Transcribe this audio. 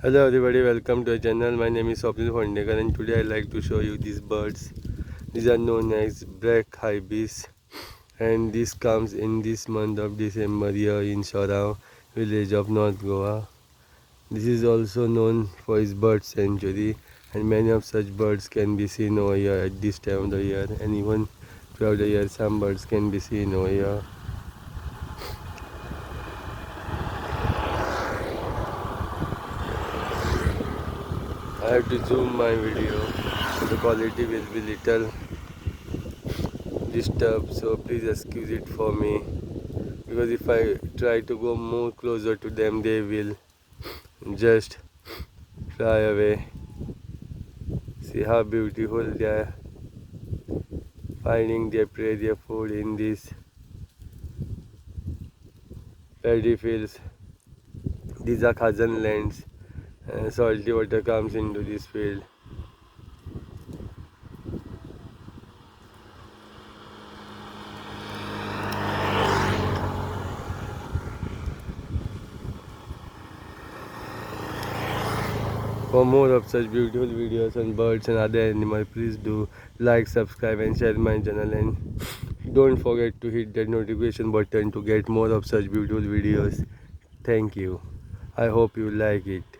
Hello everybody, welcome to the channel. My name is Swapnil Phondekar and today I like to show you these birds. These are known as black ibis and this comes in this month of December here in Chorao village of North Goa. This is also known for its bird sanctuary and many of such birds can be seen over here at this time of the year, and even throughout the year some birds can be seen over here. I have to zoom my video, so the quality will be little disturbed, so please excuse it for me, because if I try to go more closer to them they will just fly away. See how beautiful they are finding their prey, their food in these paddy fields. These are Khazan lands and salty water comes into this field. For more of such beautiful videos on birds and other animals, please do like, subscribe and share my channel, and don't forget to hit that notification button to get more of such beautiful videos. Thank you. I hope you like it.